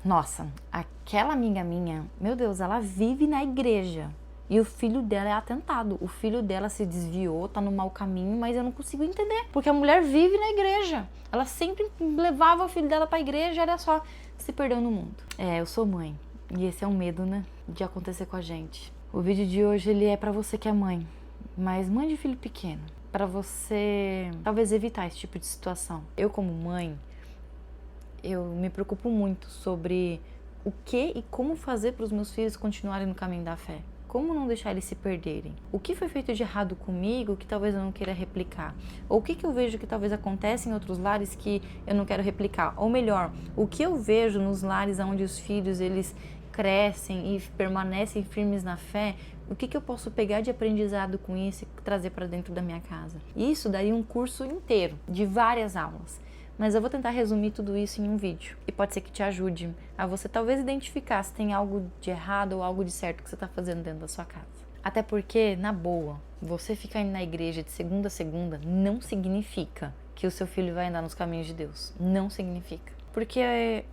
Nossa, aquela amiga minha, meu Deus, ela vive na igreja. E o filho dela é atentado. O filho dela se desviou, tá no mau caminho, mas eu não consigo entender. Porque a mulher vive na igreja. Ela sempre levava o filho dela pra igreja, olha só, se perdeu no mundo. Eu sou mãe. E esse é um medo, né? De acontecer com a gente. O vídeo de hoje, ele é pra você que é mãe. Mas mãe de filho pequeno. Pra você, talvez, evitar esse tipo de situação. Eu, como mãe, eu me preocupo muito sobre o que e como fazer para os meus filhos continuarem no caminho da fé. Como não deixar eles se perderem? O que foi feito de errado comigo que talvez eu não queira replicar? Ou o que eu vejo que talvez acontece em outros lares que eu não quero replicar? Ou melhor, o que eu vejo nos lares onde os filhos eles crescem e permanecem firmes na fé, o que eu posso pegar de aprendizado com isso e trazer para dentro da minha casa? Isso daria um curso inteiro, de várias aulas. Mas eu vou tentar resumir tudo isso em um vídeo. E pode ser que te ajude a você talvez identificar se tem algo de errado ou algo de certo que você está fazendo dentro da sua casa. Até porque, na boa, você ficar indo na igreja de segunda a segunda não significa que o seu filho vai andar nos caminhos de Deus. Não significa. Porque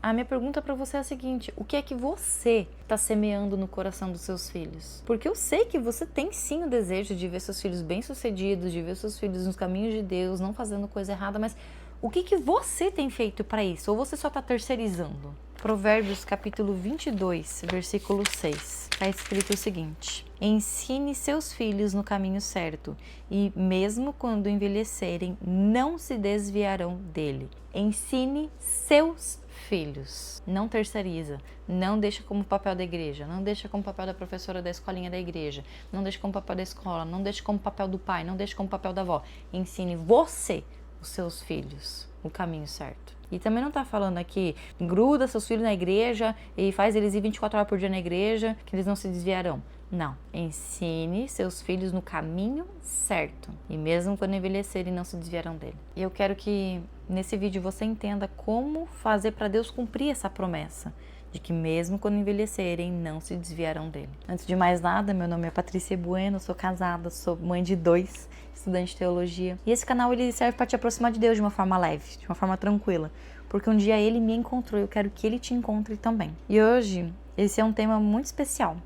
a minha pergunta para você é a seguinte: o que é que você está semeando no coração dos seus filhos? Porque eu sei que você tem sim o desejo de ver seus filhos bem-sucedidos, de ver seus filhos nos caminhos de Deus, não fazendo coisa errada, mas o que você tem feito para isso? Ou você só está terceirizando? Provérbios capítulo 22, versículo 6. Está escrito o seguinte: ensine seus filhos no caminho certo, e mesmo quando envelhecerem, não se desviarão dele. Ensine seus filhos. Não terceiriza. Não deixa como papel da igreja. Não deixa como papel da professora da escolinha da igreja. Não deixa como papel da escola. Não deixa como papel do pai. Não deixa como papel da avó. Ensine você, os seus filhos, o caminho certo. E também não tá falando aqui, gruda seus filhos na igreja e faz eles ir 24 horas por dia na igreja, que eles não se desviarão. Não. Ensine seus filhos no caminho certo. E mesmo quando envelhecerem, não se desviarão dele. E eu quero que nesse vídeo você entenda como fazer para Deus cumprir essa promessa de que mesmo quando envelhecerem, não se desviarão dele. Antes de mais nada, meu nome é Patrícia Bueno, sou casada, sou mãe de 2, estudante de teologia. E esse canal ele serve para te aproximar de Deus de uma forma leve, de uma forma tranquila. Porque um dia ele me encontrou, eu quero que ele te encontre também. E hoje, esse é um tema muito especial,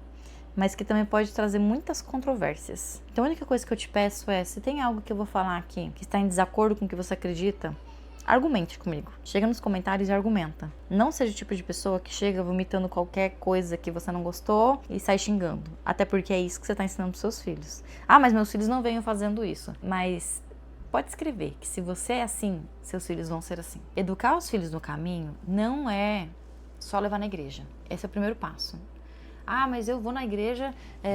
mas que também pode trazer muitas controvérsias. Então a única coisa que eu te peço é, se tem algo que eu vou falar aqui que está em desacordo com o que você acredita, argumente comigo. Chega nos comentários e argumenta. Não seja o tipo de pessoa que chega vomitando qualquer coisa que você não gostou e sai xingando. Até porque é isso que você está ensinando para seus filhos. Ah, mas meus filhos não venham fazendo isso. Mas pode escrever que se você é assim, seus filhos vão ser assim. Educar os filhos no caminho não é só levar na igreja. Esse é o primeiro passo. Ah, mas eu vou na igreja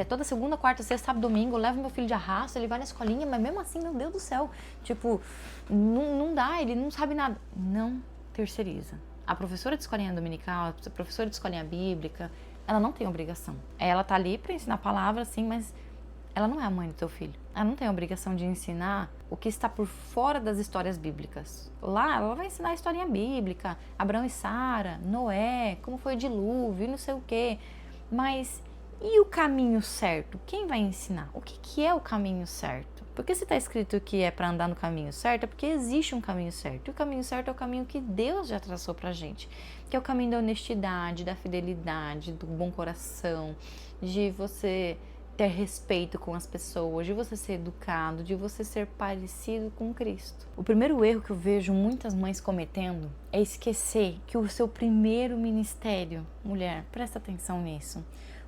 toda segunda, quarta, sexta, sábado, domingo, eu levo meu filho de arrasto, ele vai na escolinha, mas mesmo assim, meu Deus do céu, tipo, não dá, ele não sabe nada. Não terceiriza. A professora de escolinha dominical, a professora de escolinha bíblica, ela não tem obrigação. Ela tá ali para ensinar a palavra, sim, mas ela não é a mãe do teu filho. Ela não tem a obrigação de ensinar o que está por fora das histórias bíblicas. Lá, ela vai ensinar a historinha bíblica, Abraão e Sara, Noé, como foi o dilúvio e não sei o quê. Mas e o caminho certo? Quem vai ensinar? O que é o caminho certo? Porque se está escrito que é para andar no caminho certo, é porque existe um caminho certo. E o caminho certo é o caminho que Deus já traçou pra gente. Que é o caminho da honestidade, da fidelidade, do bom coração, de você ter respeito com as pessoas, de você ser educado, de você ser parecido com Cristo. O primeiro erro que eu vejo muitas mães cometendo é esquecer que o seu primeiro ministério, mulher, presta atenção nisso,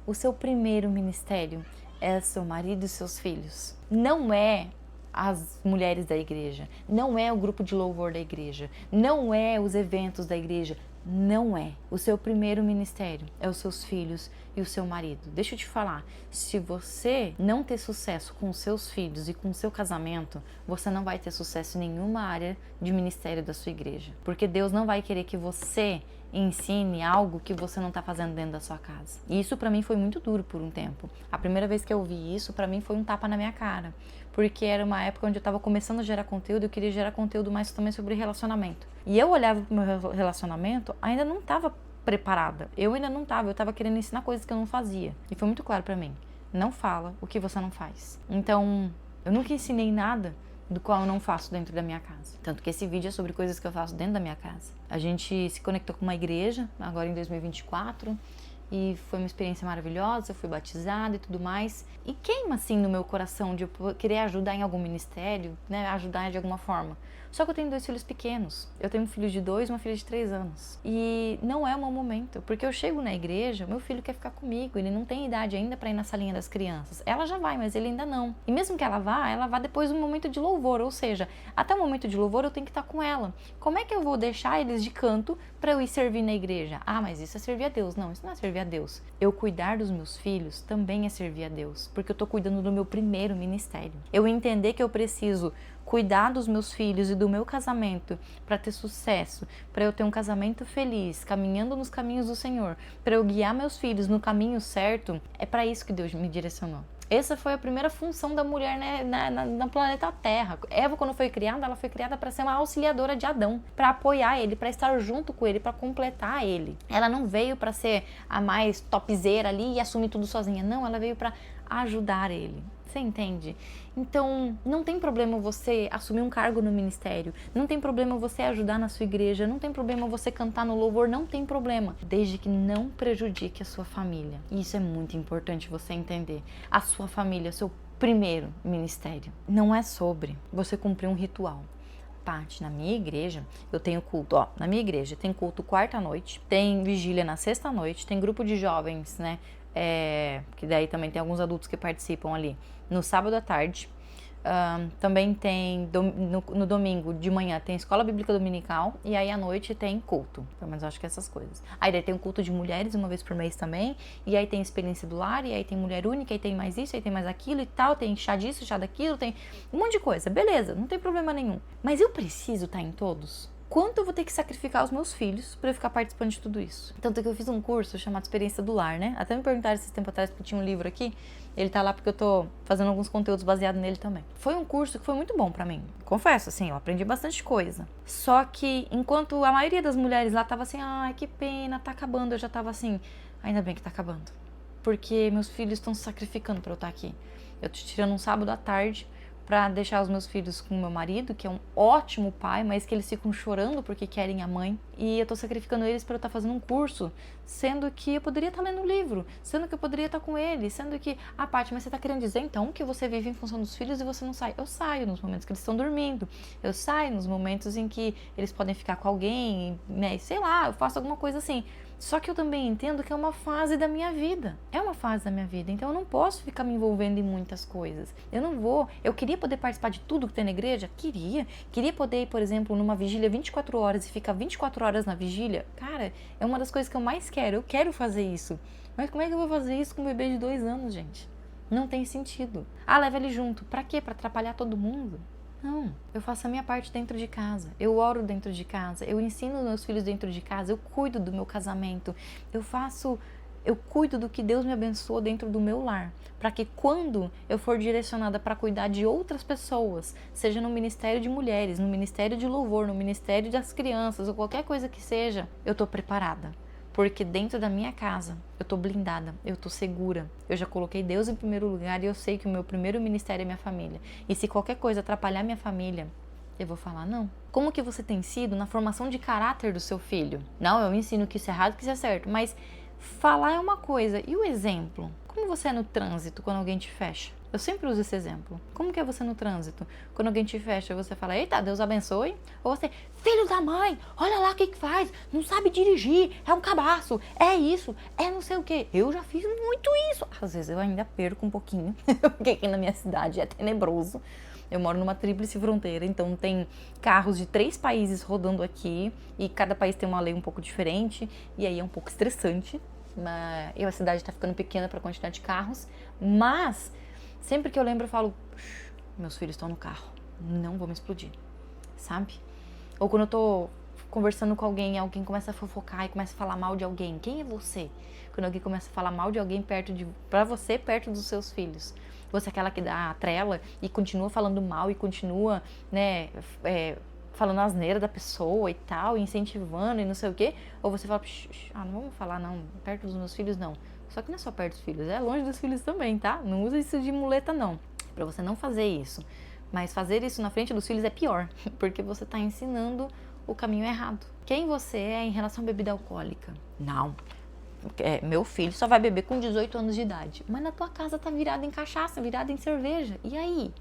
o seu primeiro ministério é seu marido e seus filhos. Não é as mulheres da igreja, não é o grupo de louvor da igreja, não é os eventos da igreja, não é. O seu primeiro ministério é os seus filhos e o seu marido. Deixa eu te falar, se você não ter sucesso com os seus filhos e com o seu casamento, você não vai ter sucesso em nenhuma área de ministério da sua igreja. Porque Deus não vai querer que você ensine algo que você não está fazendo dentro da sua casa. E isso para mim foi muito duro por um tempo. A primeira vez que eu ouvi isso, para mim foi um tapa na minha cara. Porque era uma época onde eu estava começando a gerar conteúdo e eu queria gerar conteúdo mais também sobre relacionamento. E eu olhava para o meu relacionamento, ainda não estava preparada. Eu ainda não estava, eu estava querendo ensinar coisas que eu não fazia. E foi muito claro para mim, não fala o que você não faz. Então, eu nunca ensinei nada do qual eu não faço dentro da minha casa. Tanto que esse vídeo é sobre coisas que eu faço dentro da minha casa. A gente se conectou com uma igreja, agora em 2024, e foi uma experiência maravilhosa, eu fui batizada e tudo mais. E queima assim no meu coração de eu querer ajudar em algum ministério, né, ajudar de alguma forma. Só que eu tenho 2 filhos pequenos. Eu tenho um filho de 2 e uma filha de 3 anos. E não é o meu momento, porque eu chego na igreja, meu filho quer ficar comigo, ele não tem idade ainda para ir na salinha das crianças. Ela já vai, mas ele ainda não. E mesmo que ela vá depois do momento de louvor, ou seja, até o momento de louvor eu tenho que estar com ela. Como é que eu vou deixar eles de canto para eu ir servir na igreja? Ah, mas isso é servir a Deus. Não, isso não é servir a Deus. Eu cuidar dos meus filhos também é servir a Deus, porque eu tô cuidando do meu primeiro ministério. Eu entender que eu preciso cuidar dos meus filhos e do meu casamento para ter sucesso, para eu ter um casamento feliz, caminhando nos caminhos do Senhor, para eu guiar meus filhos no caminho certo, é para isso que Deus me direcionou. Essa foi a primeira função da mulher, né, na planeta Terra. Eva, quando foi criada, ela foi criada para ser uma auxiliadora de Adão, para apoiar ele, para estar junto com ele, para completar ele. Ela não veio para ser a mais topzera ali e assumir tudo sozinha. Não, ela veio para ajudar ele. Você entende? Então, não tem problema você assumir um cargo no ministério, não tem problema você ajudar na sua igreja, não tem problema você cantar no louvor, não tem problema, desde que não prejudique a sua família. E isso é muito importante você entender. A sua família é o seu primeiro ministério. Não é sobre você cumprir um ritual. Paty, na minha igreja, eu tenho culto, na minha igreja tem culto quarta noite, tem vigília na sexta noite, tem grupo de jovens, né, que daí também tem alguns adultos que participam ali, no sábado à tarde, também tem, no domingo de manhã tem escola bíblica dominical, e aí à noite tem culto, pelo menos eu acho que essas coisas. Aí daí tem um culto de mulheres uma vez por mês também, e aí tem experiência do lar, e aí tem mulher única, e tem mais isso, aí tem mais aquilo e tal, tem chá disso, chá daquilo, tem um monte de coisa, beleza, não tem problema nenhum. Mas eu preciso estar em todos? Quanto eu vou ter que sacrificar os meus filhos para eu ficar participando de tudo isso? Tanto que eu fiz um curso chamado Experiência do Lar, né? Até me perguntaram esse tempo atrás, porque tinha um livro aqui. Ele tá lá porque eu tô fazendo alguns conteúdos baseados nele também. Foi um curso que foi muito bom pra mim. Confesso, assim, eu aprendi bastante coisa. Só que enquanto a maioria das mulheres lá tava assim, ai, que pena, tá acabando. Eu já tava assim, ainda bem que tá acabando. Porque meus filhos estão se sacrificando pra eu estar aqui. Eu tô tirando um sábado à tarde para deixar os meus filhos com o meu marido, que é um ótimo pai, mas que eles ficam chorando porque querem a mãe. E eu tô sacrificando eles para eu estar fazendo um curso, sendo que eu poderia estar lendo um livro, sendo que eu poderia estar com eles, sendo que, Paty, mas você tá querendo dizer então que você vive em função dos filhos e você não sai? Eu saio nos momentos que eles estão dormindo, eu saio nos momentos em que eles podem ficar com alguém, né, sei lá, eu faço alguma coisa assim. Só que eu também entendo que é uma fase da minha vida. É uma fase da minha vida. Então eu não posso ficar me envolvendo em muitas coisas. Eu não vou. Eu queria poder participar de tudo que tem na igreja? Queria. Queria poder ir, por exemplo, numa vigília 24 horas e ficar 24 horas na vigília? Cara, é uma das coisas que eu mais quero. Eu quero fazer isso. Mas como é que eu vou fazer isso com um bebê de 2 anos, gente? Não tem sentido. Leva ele junto. Pra quê? Pra atrapalhar todo mundo? Não, eu faço a minha parte dentro de casa, eu oro dentro de casa, eu ensino meus filhos dentro de casa, eu cuido do meu casamento, eu cuido do que Deus me abençoou dentro do meu lar, para que quando eu for direcionada para cuidar de outras pessoas, seja no ministério de mulheres, no ministério de louvor, no ministério das crianças ou qualquer coisa que seja, eu tô preparada. Porque dentro da minha casa, eu tô blindada, eu tô segura. Eu já coloquei Deus em primeiro lugar e eu sei que o meu primeiro ministério é minha família. E se qualquer coisa atrapalhar minha família, eu vou falar não. Como que você tem sido na formação de caráter do seu filho? Não, eu ensino que isso é errado, que isso é certo. Mas falar é uma coisa. E o exemplo? Como você é no trânsito quando alguém te fecha? Eu sempre uso esse exemplo. Como que é você no trânsito? Quando alguém te fecha, você fala, eita, Deus abençoe. Ou você, filho da mãe, olha lá o que faz, não sabe dirigir, é um cabaço, é isso, é não sei o quê. Eu já fiz muito isso. Às vezes eu ainda perco um pouquinho, porque aqui na minha cidade é tenebroso. Eu moro numa tríplice fronteira, então tem carros de 3 países rodando aqui, e cada país tem uma lei um pouco diferente, e aí é um pouco estressante. A cidade tá ficando pequena para a quantidade de carros, mas sempre que eu lembro, eu falo, meus filhos estão no carro, não vou me explodir, sabe? Ou quando eu tô conversando com alguém começa a fofocar e começa a falar mal de alguém. Quem é você? Quando alguém começa a falar mal de alguém perto dos seus filhos. Você é aquela que dá a trela e continua falando mal e continua, né, falando asneira da pessoa e tal, incentivando e não sei o quê. Ou você fala, não vamos falar não, perto dos meus filhos não. Só que não é só perto dos filhos, é longe dos filhos também, tá? Não usa isso de muleta não, pra você não fazer isso. Mas fazer isso na frente dos filhos é pior, porque você está ensinando o caminho errado. Quem você é em relação à bebida alcoólica? Não. Meu filho só vai beber com 18 anos de idade. Mas na tua casa tá virada em cachaça, virada em cerveja. E aí?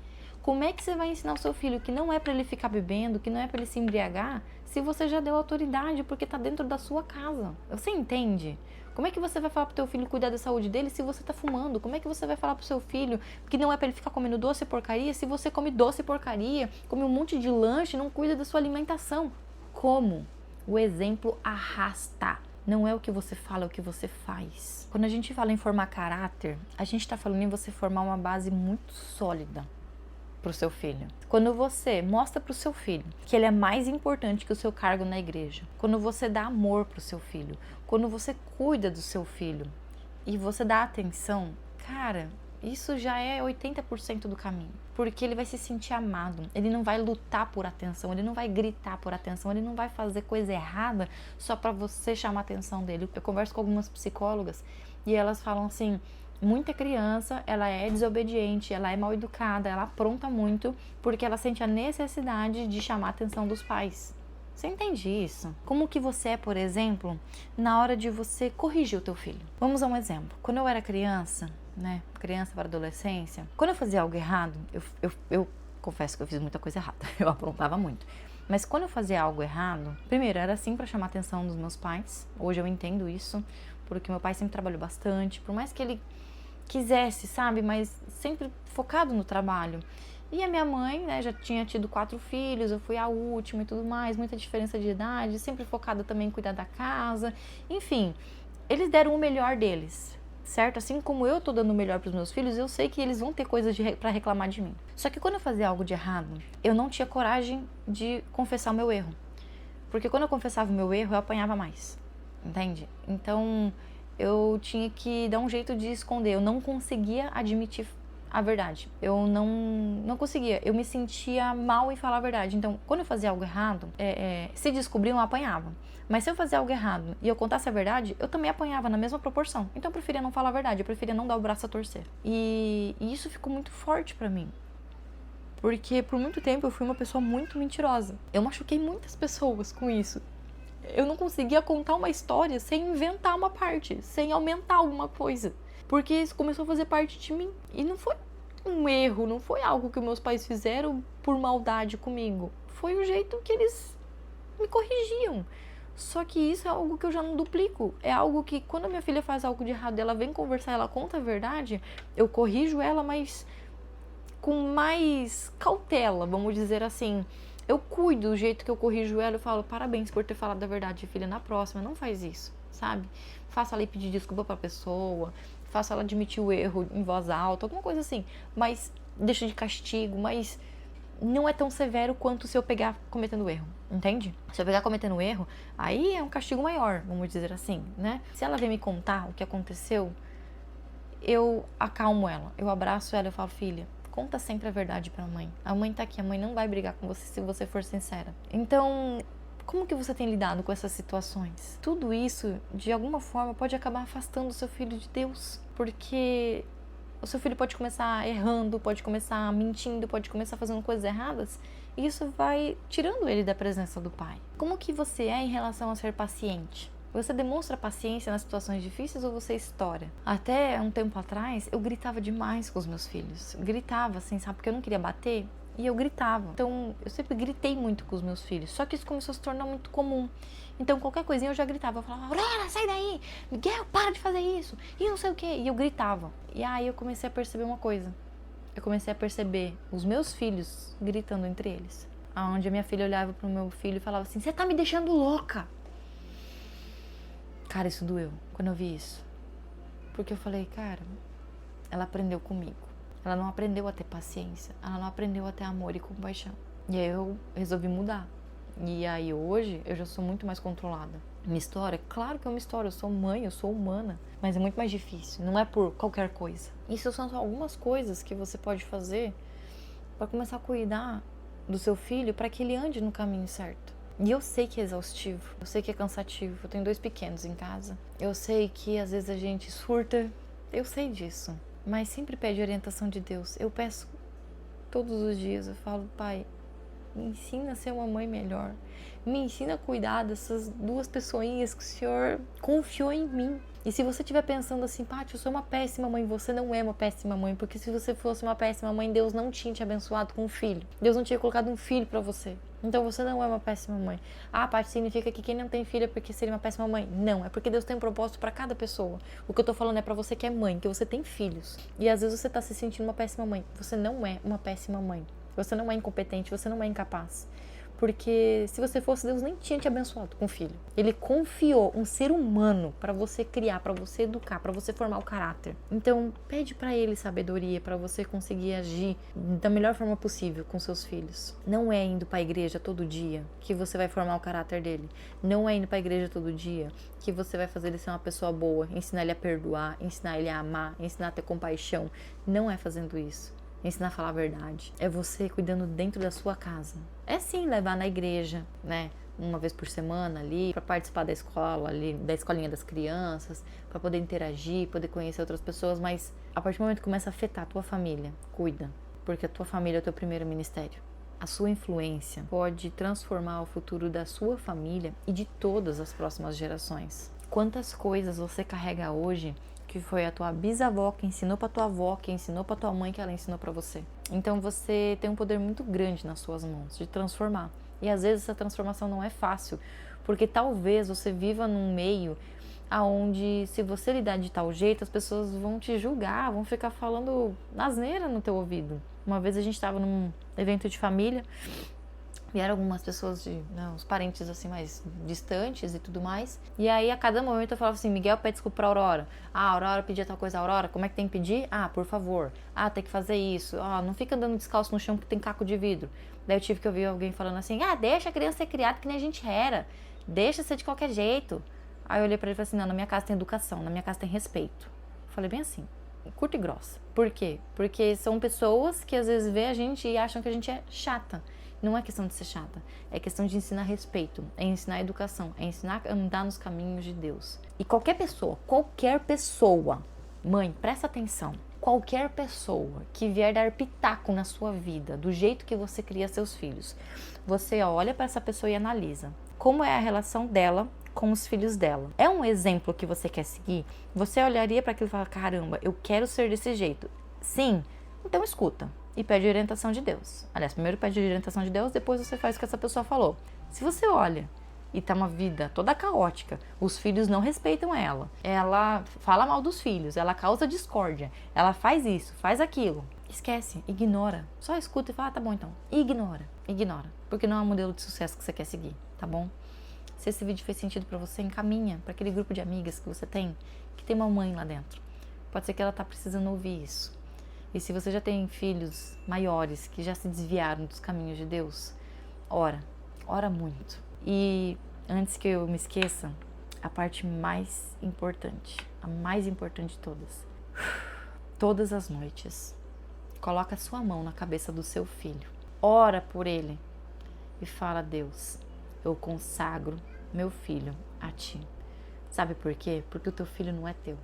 Como é que você vai ensinar o seu filho que não é para ele ficar bebendo, que não é para ele se embriagar, se você já deu autoridade porque tá dentro da sua casa? Você entende? Como é que você vai falar pro teu filho cuidar da saúde dele se você tá fumando? Como é que você vai falar pro seu filho que não é para ele ficar comendo doce e porcaria se você come doce e porcaria, come um monte de lanche e não cuida da sua alimentação? Como? O exemplo arrasta. Não é o que você fala, é o que você faz. Quando a gente fala em formar caráter, a gente está falando em você formar uma base muito sólida para o seu filho. Quando você mostra para o seu filho que ele é mais importante que o seu cargo na igreja, quando você dá amor para o seu filho, quando você cuida do seu filho e você dá atenção, cara, isso já é 80% do caminho. Porque ele vai se sentir amado, ele não vai lutar por atenção, ele não vai gritar por atenção, ele não vai fazer coisa errada só para você chamar a atenção dele. Eu converso com algumas psicólogas e elas falam assim, muita criança, ela é desobediente, ela é mal educada, ela apronta muito porque ela sente a necessidade de chamar a atenção dos pais. Você entende isso? Como que você é, por exemplo, na hora de você corrigir o teu filho? Vamos a um exemplo. Quando eu era criança, criança para adolescência, quando eu fazia algo errado, eu confesso que eu fiz muita coisa errada, eu aprontava muito. Mas quando eu fazia algo errado, primeiro era assim para chamar a atenção dos meus pais. Hoje eu entendo isso, porque meu pai sempre trabalhou bastante, por mais que ele quisesse, sabe, mas sempre focado no trabalho. E a minha mãe, já tinha tido 4 filhos, eu fui a última e tudo mais, muita diferença de idade, sempre focada também em cuidar da casa. Enfim, eles deram o melhor deles, certo? Assim como eu tô dando o melhor pros meus filhos, eu sei que eles vão ter coisas para reclamar de mim. Só que quando eu fazia algo de errado, eu não tinha coragem de confessar o meu erro. Porque quando eu confessava o meu erro, eu apanhava mais, entende? Então, eu tinha que dar um jeito de esconder, eu não conseguia admitir a verdade. Eu não conseguia, eu me sentia mal em falar a verdade. Então, quando eu fazia algo errado, se descobriam, eu apanhava. Mas se eu fazia algo errado e eu contasse a verdade, eu também apanhava na mesma proporção. Então eu preferia não falar a verdade, eu preferia não dar o braço a torcer. E isso ficou muito forte pra mim. Porque por muito tempo eu fui uma pessoa muito mentirosa. Eu machuquei muitas pessoas com isso. Eu não conseguia contar uma história sem inventar uma parte, sem aumentar alguma coisa. Porque isso começou a fazer parte de mim. E não foi um erro, não foi algo que meus pais fizeram por maldade comigo. Foi o jeito que eles me corrigiam. Só que isso é algo que eu já não duplico. É algo que quando a minha filha faz algo de errado, ela vem conversar, ela conta a verdade, eu corrijo ela, mas com mais cautela, vamos dizer assim. Eu cuido do jeito que eu corrijo ela, eu falo, parabéns por ter falado a verdade, filha, na próxima, não faz isso, sabe? Faça ela ir pedir desculpa pra pessoa, faça ela admitir o erro em voz alta, alguma coisa assim. Mas deixa de castigo, mas não é tão severo quanto se eu pegar cometendo erro, entende? Se eu pegar cometendo erro, aí é um castigo maior, vamos dizer assim, né? Se ela vem me contar o que aconteceu, eu acalmo ela, eu abraço ela e falo, filha, conta sempre a verdade pra mãe. A mãe tá aqui, a mãe não vai brigar com você se você for sincera. Então, como que você tem lidado com essas situações? Tudo isso, de alguma forma, pode acabar afastando o seu filho de Deus, porque o seu filho pode começar errando, pode começar mentindo, pode começar fazendo coisas erradas, e isso vai tirando ele da presença do pai. Como que você é em relação a ser paciente? Você demonstra paciência nas situações difíceis ou você estoura? Até um tempo atrás, eu gritava demais com os meus filhos. Gritava assim, sabe? Porque eu não queria bater. E eu gritava. Então, eu sempre gritei muito com os meus filhos. Só que isso começou a se tornar muito comum. Então, qualquer coisinha eu já gritava. Eu falava, Aurora, sai daí! Miguel, para de fazer isso! E não sei o quê. E eu gritava. E aí eu comecei a perceber uma coisa. Eu comecei a perceber os meus filhos gritando entre eles. Onde a minha filha olhava pro meu filho e falava assim, você tá me deixando louca! Cara, isso doeu quando eu vi isso. Porque eu falei, cara, ela aprendeu comigo. Ela não aprendeu a ter paciência. Ela não aprendeu a ter amor e compaixão. E aí eu resolvi mudar. E aí hoje eu já sou muito mais controlada. Minha história, claro que é uma história. Eu sou mãe, eu sou humana. Mas é muito mais difícil. Não é por qualquer coisa. Isso são só algumas coisas que você pode fazer para começar a cuidar do seu filho para que ele ande no caminho certo. E eu sei que é exaustivo, eu sei que é cansativo, eu tenho 2 pequenos em casa. Eu sei que às vezes a gente surta, eu sei disso. Mas sempre pede orientação de Deus. Eu peço todos os dias eu falo, Pai, me ensina a ser uma mãe melhor. Me ensina a cuidar dessas duas pessoinhas que o Senhor confiou em mim. E se você estiver pensando assim, Paty, eu sou uma péssima mãe, você não é uma péssima mãe, porque se você fosse uma péssima mãe, Deus não tinha te abençoado com um filho. Deus não tinha colocado um filho pra você. Então você não é uma péssima mãe. Ah, Paty, significa que quem não tem filho é porque seria uma péssima mãe? Não, é porque Deus tem um propósito pra cada pessoa. O que eu tô falando é pra você que é mãe, que você tem filhos. E às vezes você tá se sentindo uma péssima mãe. Você não é uma péssima mãe. Você não é incompetente, você não é incapaz. Porque se você fosse, Deus nem tinha te abençoado com um filho. Ele confiou um ser humano para você criar, para você educar, para você formar o caráter. Então, pede para ele sabedoria para você conseguir agir da melhor forma possível com seus filhos. Não é indo para a igreja todo dia que você vai formar o caráter dele. Não é indo para a igreja todo dia que você vai fazer ele ser uma pessoa boa, ensinar ele a perdoar, ensinar ele a amar, ensinar a ter compaixão. Não é fazendo isso. Ensinar a falar a verdade. É você cuidando dentro da sua casa. É sim levar na igreja, né? Uma vez por semana ali, para participar da escola ali, da escolinha das crianças, para poder interagir, poder conhecer outras pessoas, mas a partir do momento que começa a afetar a tua família, cuida, porque a tua família é o teu primeiro ministério. A sua influência pode transformar o futuro da sua família e de todas as próximas gerações. Quantas coisas você carrega hoje que foi a tua bisavó que ensinou pra tua avó, que ensinou pra tua mãe, que ela ensinou pra você. Então você tem um poder muito grande nas suas mãos de transformar. E às vezes essa transformação não é fácil, porque talvez você viva num meio aonde se você lidar de tal jeito, as pessoas vão te julgar, vão ficar falando asneira no teu ouvido. Uma vez a gente estava num evento de família, vieram algumas pessoas de, uns parentes assim mais distantes e tudo mais. E aí a cada momento eu falava assim, Miguel, pede desculpa pra Aurora. Ah, a Aurora pedia tal coisa, Aurora, como é que tem que pedir? Ah, por favor. Ah, tem que fazer isso. Ah, não fica andando descalço no chão porque tem caco de vidro. Daí eu tive que ouvir alguém falando assim, deixa a criança ser criada que nem a gente era. Deixa ser de qualquer jeito. Aí eu olhei pra ele e falei assim, não, na minha casa tem educação, na minha casa tem respeito. Eu falei bem assim, curta e grossa. Por quê? Porque são pessoas que às vezes vê a gente e acham que a gente é chata. Não é questão de ser chata, é questão de ensinar respeito, é ensinar educação, é ensinar a andar nos caminhos de Deus. E qualquer pessoa, mãe, presta atenção, qualquer pessoa que vier dar pitaco na sua vida, do jeito que você cria seus filhos, você olha para essa pessoa e analisa como é a relação dela com os filhos dela. É um exemplo que você quer seguir? Você olharia para aquilo e fala, caramba, eu quero ser desse jeito. Sim, então escuta. E pede orientação de Deus. Aliás, primeiro pede orientação de Deus, depois você faz o que essa pessoa falou. Se você olha e tá uma vida toda caótica, os filhos não respeitam ela fala mal dos filhos, ela causa discórdia, ela faz isso, faz aquilo, esquece, ignora. Só escuta e fala, tá bom então. Ignora, porque não é um modelo de sucesso que você quer seguir, tá bom? Se esse vídeo fez sentido pra você, encaminha pra aquele grupo de amigas que você tem, que tem uma mãe lá dentro. Pode ser que ela tá precisando ouvir isso. E se você já tem filhos maiores que já se desviaram dos caminhos de Deus, ora muito. E antes que eu me esqueça, a parte mais importante, a mais importante de todas as noites, coloca a sua mão na cabeça do seu filho, ora por ele e fala, Deus, eu consagro meu filho a ti. Sabe por quê? Porque o teu filho não é teu,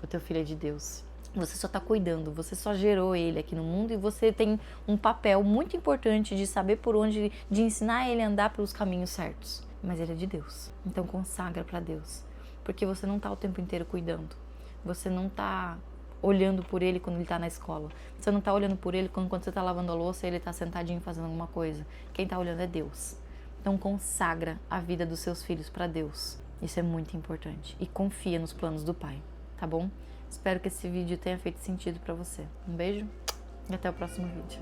o teu filho é de Deus. Você só está cuidando, você só gerou ele aqui no mundo e você tem um papel muito importante de saber por onde, de ensinar ele a andar pelos caminhos certos. Mas ele é de Deus, então consagra para Deus, porque você não está o tempo inteiro cuidando, você não está olhando por ele quando ele está na escola, você não está olhando por ele quando você está lavando a louça e ele está sentadinho fazendo alguma coisa. Quem está olhando é Deus. Então consagra a vida dos seus filhos para Deus, isso é muito importante, e confia nos planos do Pai, tá bom? Espero que esse vídeo tenha feito sentido para você. Um beijo e até o próximo vídeo.